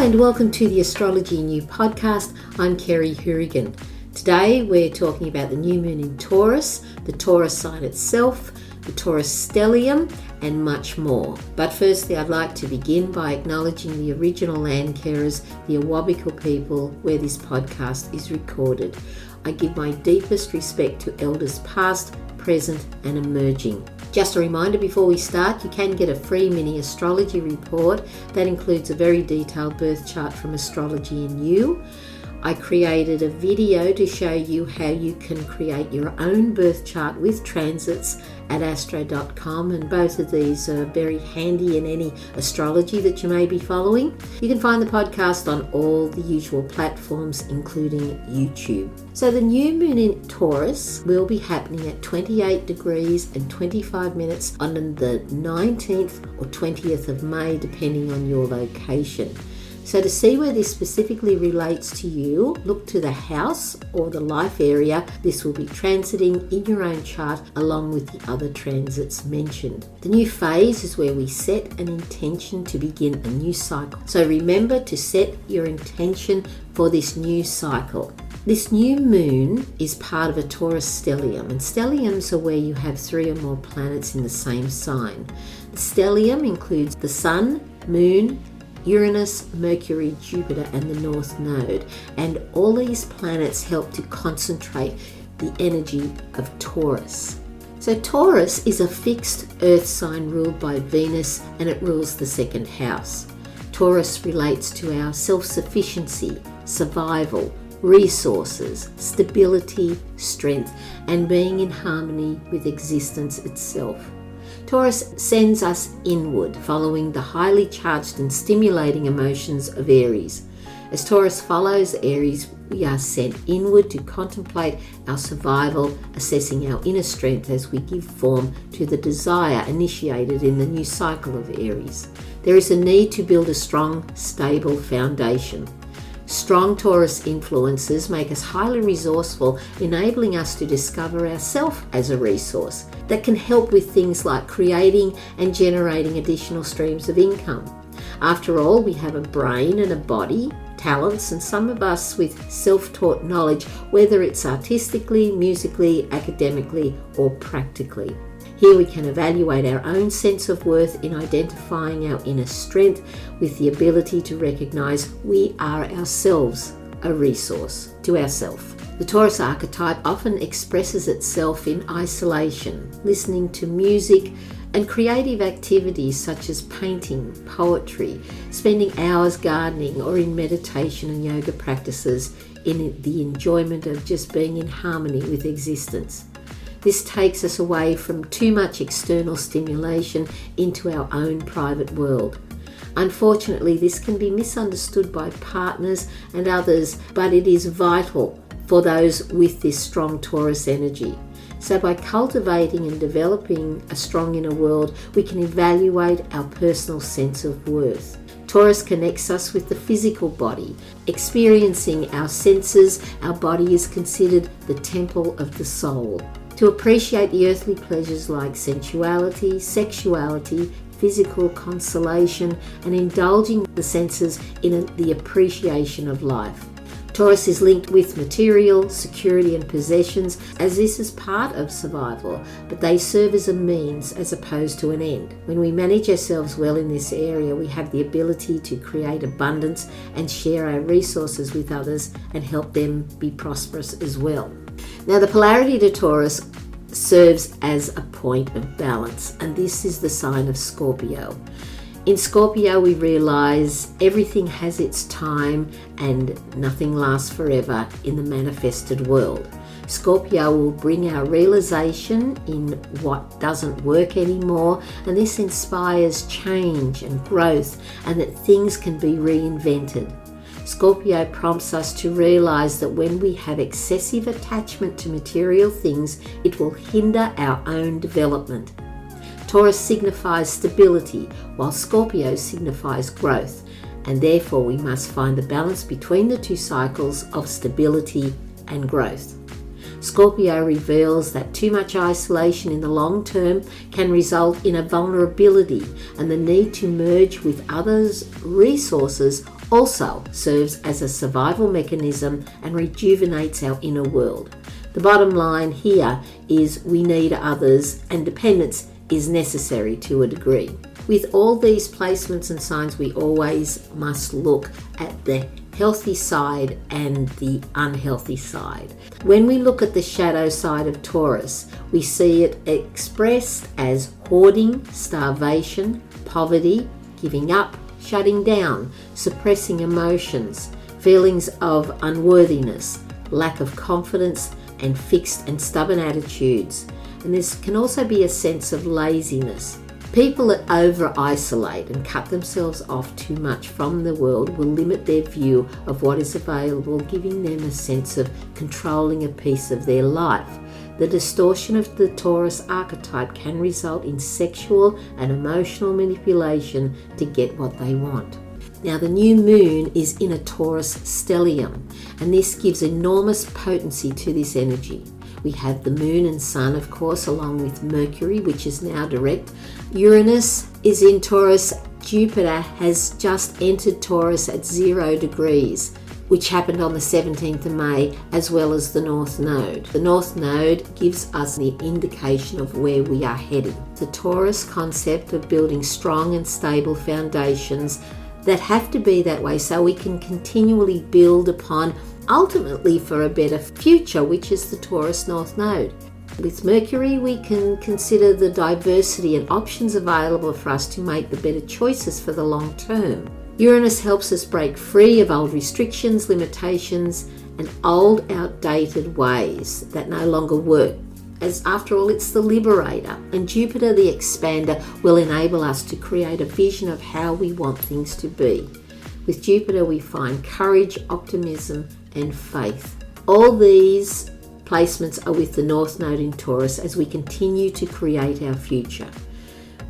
and welcome to the Astrology New podcast. I'm Kerry Hourigan. Today we're talking about the new moon in Taurus, the Taurus sign itself, the Taurus Stellium, and much more. But firstly, I'd like to begin by acknowledging the original land carers, the Awabakal people, where this podcast is recorded. I give my deepest respect to elders past, present, and emerging. Just a reminder before we start, you can get a free mini astrology report that includes a very detailed birth chart from Astrology and You. I created a video to show you how you can create your own birth chart with transits at astro.com, and both of these are very handy in any astrology that you may be following. You can find the podcast on all the usual platforms, including YouTube. So the new moon in Taurus will be happening at 28 degrees and 25 minutes on the 19th or 20th of May, depending on your location. So to see where this specifically relates to you, look to the house or the life area this will be transiting in your own chart along with the other transits mentioned. The new phase is where we set an intention to begin a new cycle. So remember to set your intention for this new cycle. This new moon is part of a Taurus stellium, and stelliums are where you have 3 or more planets in the same sign. The stellium includes the Sun, Moon, Uranus, Mercury, Jupiter, and the North Node. And all these planets help to concentrate the energy of Taurus. So Taurus is a fixed earth sign ruled by Venus, and it rules the second house. Taurus relates to our self-sufficiency, survival, resources, stability, strength, and being in harmony with existence itself. Taurus sends us inward, following the highly charged and stimulating emotions of Aries. As Taurus follows Aries, we are sent inward to contemplate our survival, assessing our inner strength as we give form to the desire initiated in the new cycle of Aries. There is a need to build a strong, stable foundation. Strong Taurus influences make us highly resourceful, enabling us to discover ourselves as a resource that can help with things like creating and generating additional streams of income. After all, we have a brain and a body, talents, and some of us with self-taught knowledge, whether it's artistically, musically, academically, or practically. Here we can evaluate our own sense of worth in identifying our inner strength with the ability to recognize we are ourselves a resource to ourselves. The Taurus archetype often expresses itself in isolation, listening to music and creative activities such as painting, poetry, spending hours gardening, or in meditation and yoga practices in the enjoyment of just being in harmony with existence. This takes us away from too much external stimulation into our own private world. Unfortunately, this can be misunderstood by partners and others, but it is vital for those with this strong Taurus energy. So by cultivating and developing a strong inner world, we can evaluate our personal sense of worth. Taurus connects us with the physical body. Experiencing our senses, our body is considered the temple of the soul. To appreciate the earthly pleasures like sensuality, sexuality, physical consolation, and indulging the senses in the appreciation of life. Taurus is linked with material, security, and possessions, as this is part of survival, but they serve as a means as opposed to an end. When we manage ourselves well in this area, we have the ability to create abundance and share our resources with others and help them be prosperous as well. Now, the polarity to Taurus serves as a point of balance, and this is the sign of Scorpio. In Scorpio, we realize everything has its time and nothing lasts forever in the manifested world. Scorpio will bring our realization in what doesn't work anymore, and this inspires change and growth, and that things can be reinvented. Scorpio prompts us to realize that when we have excessive attachment to material things, it will hinder our own development. Taurus signifies stability, while Scorpio signifies growth, and therefore we must find the balance between the two cycles of stability and growth. Scorpio reveals that too much isolation in the long term can result in a vulnerability and the need to merge with others' resources also serves as a survival mechanism and rejuvenates our inner world. The bottom line here is we need others, and dependence is necessary to a degree. With all these placements and signs, we always must look at the healthy side and the unhealthy side. When we look at the shadow side of Taurus, we see it expressed as hoarding, starvation, poverty, giving up, shutting down, suppressing emotions, feelings of unworthiness, lack of confidence, and fixed and stubborn attitudes. And this can also be a sense of laziness. People that over-isolate and cut themselves off too much from the world will limit their view of what is available, giving them a sense of controlling a piece of their life. The distortion of the Taurus archetype can result in sexual and emotional manipulation to get what they want. Now, the new moon is in a Taurus stellium, and this gives enormous potency to this energy. We have the moon and sun, of course, along with Mercury, which is now direct. Uranus is in Taurus. Jupiter has just entered Taurus at 0 degrees, which happened on the 17th of May, as well as the North Node. The North Node gives us the indication of where we are heading. The Taurus concept of building strong and stable foundations that have to be that way so we can continually build upon, ultimately for a better future, which is the Taurus North Node. With Mercury, we can consider the diversity and options available for us to make the better choices for the long term. Uranus helps us break free of old restrictions, limitations, and old, outdated ways that no longer work, as after all, it's the liberator. And Jupiter, the expander, will enable us to create a vision of how we want things to be. With Jupiter, we find courage, optimism, and faith. All these placements are with the North Node in Taurus as we continue to create our future.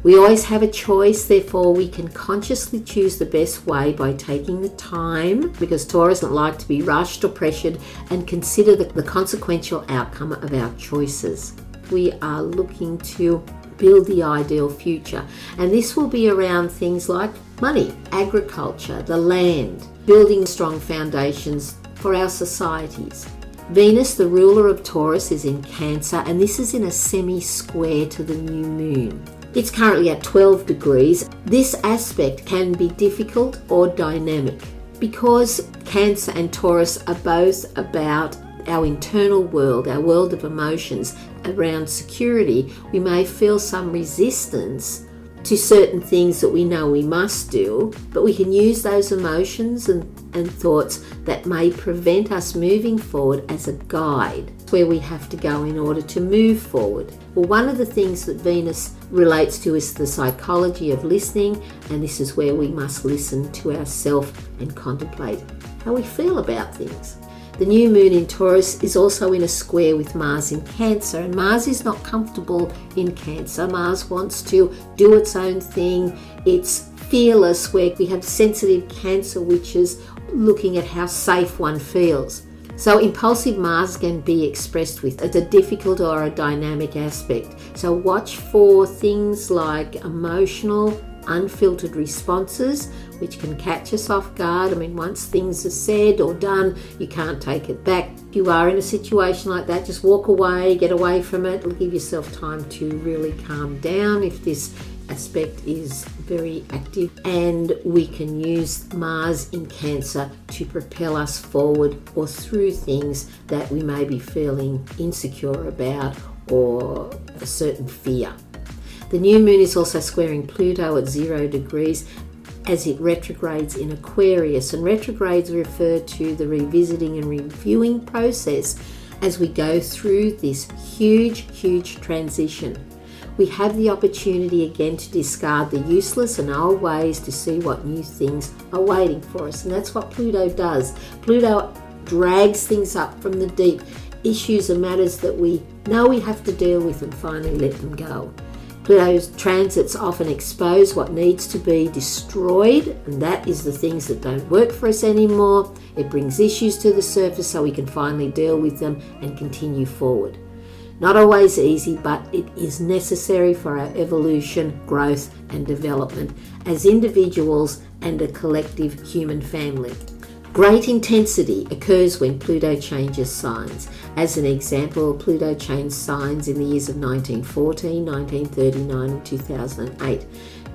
We always have a choice, therefore we can consciously choose the best way by taking the time, because Taurus doesn't like to be rushed or pressured, and consider the consequential outcome of our choices. We are looking to build the ideal future, and this will be around things like money, agriculture, the land, building strong foundations for our societies. Venus, the ruler of Taurus, is in Cancer, and this is in a semi-square to the new moon. It's currently at 12 degrees. This aspect can be difficult or dynamic because Cancer and Taurus are both about our internal world, our world of emotions. Around security, we may feel some resistance to certain things that we know we must do, but we can use those emotions and thoughts that may prevent us moving forward as a guide where we have to go in order to move forward. Well, one of the things that Venus relates to is the psychology of listening, and this is where we must listen to ourselves and contemplate how we feel about things. The new moon in Taurus is also in a square with Mars in Cancer, and Mars is not comfortable in Cancer. Mars wants to do its own thing. It's fearless, where we have sensitive Cancer, which is looking at how safe one feels. So impulsive Mars can be expressed with a difficult or a dynamic aspect. So watch for things like emotional, unfiltered responses, which can catch us off guard. I mean, once things are said or done, you can't take it back. If you are in a situation like that, just walk away, get away from it. It'll give yourself time to really calm down if this aspect is very active. And we can use Mars in Cancer to propel us forward or through things that we may be feeling insecure about or a certain fear. The new moon is also squaring Pluto at 0 degrees as it retrogrades in Aquarius, and retrogrades refer to the revisiting and reviewing process as we go through this huge transition. We have the opportunity again to discard the useless and old ways to see what new things are waiting for us, and that's what Pluto does. Pluto drags things up from the deep, issues and matters that we know we have to deal with, and finally let them go. Pluto's transits often expose what needs to be destroyed, and that is the things that don't work for us anymore. It brings issues to the surface so we can finally deal with them and continue forward. Not always easy, but it is necessary for our evolution, growth and development as individuals and a collective human family. Great intensity occurs when Pluto changes signs. As an example, Pluto changed signs in the years of 1914, 1939 and 2008,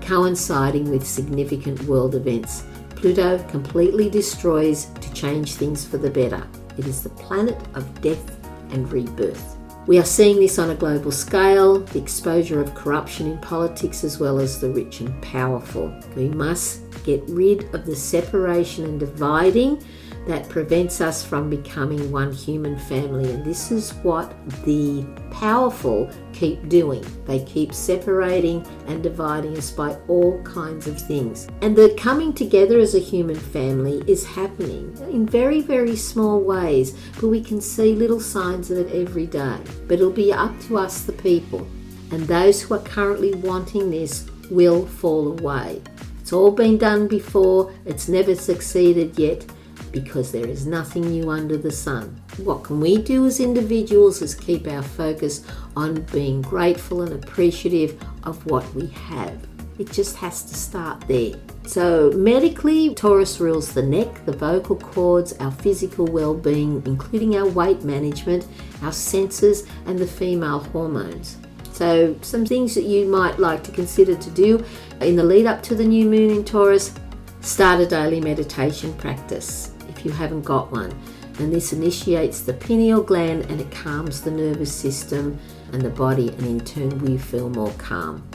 coinciding with significant world events. Pluto completely destroys to change things for the better. It is the planet of death and rebirth. We are seeing this on a global scale, the exposure of corruption in politics as well as the rich and powerful. We must get rid of the separation and dividing that prevents us from becoming one human family. And this is what the powerful keep doing. They keep separating and dividing us by all kinds of things. And the coming together as a human family is happening in very, very small ways, but we can see little signs of it every day. But it'll be up to us, the people. And those who are currently wanting this will fall away. It's all been done before. It's never succeeded yet, because there is nothing new under the sun. What can we do as individuals is keep our focus on being grateful and appreciative of what we have. It just has to start there. So medically, Taurus rules the neck, the vocal cords, our physical well-being, including our weight management, our senses, and the female hormones. So some things that you might like to consider to do in the lead up to the new moon in Taurus: start a daily meditation practice if you haven't got one. And this initiates the pineal gland and it calms the nervous system and the body, and in turn we feel more calm.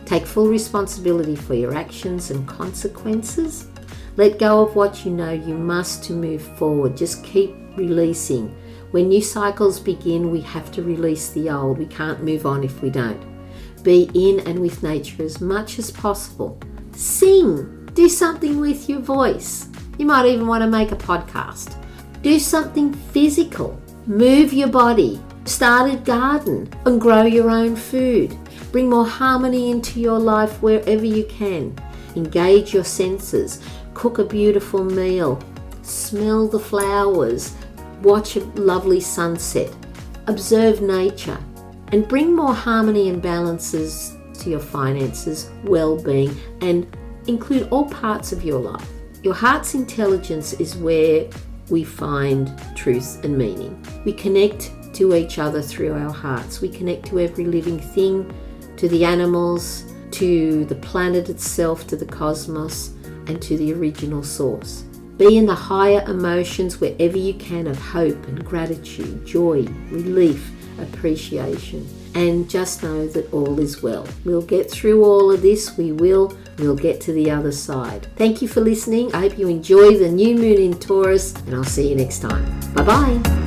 Take full responsibility for your actions and consequences. Let go of what you know you must to move forward. Just keep releasing. When new cycles begin, we have to release the old. We can't move on if we don't. Be in and with nature as much as possible. Sing. Do something with your voice. You might even want to make a podcast. Do something physical. Move your body. Start a garden and grow your own food. Bring more harmony into your life wherever you can. Engage your senses. Cook a beautiful meal. Smell the flowers. Watch a lovely sunset. Observe nature. And bring more harmony and balances to your finances, well-being, and include all parts of your life. Your heart's intelligence is where we find truth and meaning. We connect to each other through our hearts. We connect to every living thing, to the animals, to the planet itself, to the cosmos, and to the original source. Be in the higher emotions wherever you can of hope and gratitude, joy, relief, appreciation. And just know that all is well. We'll get through all of this. We'll get to the other side. Thank you for listening. I hope you enjoy the new moon in Taurus, and I'll see you next time. Bye-bye.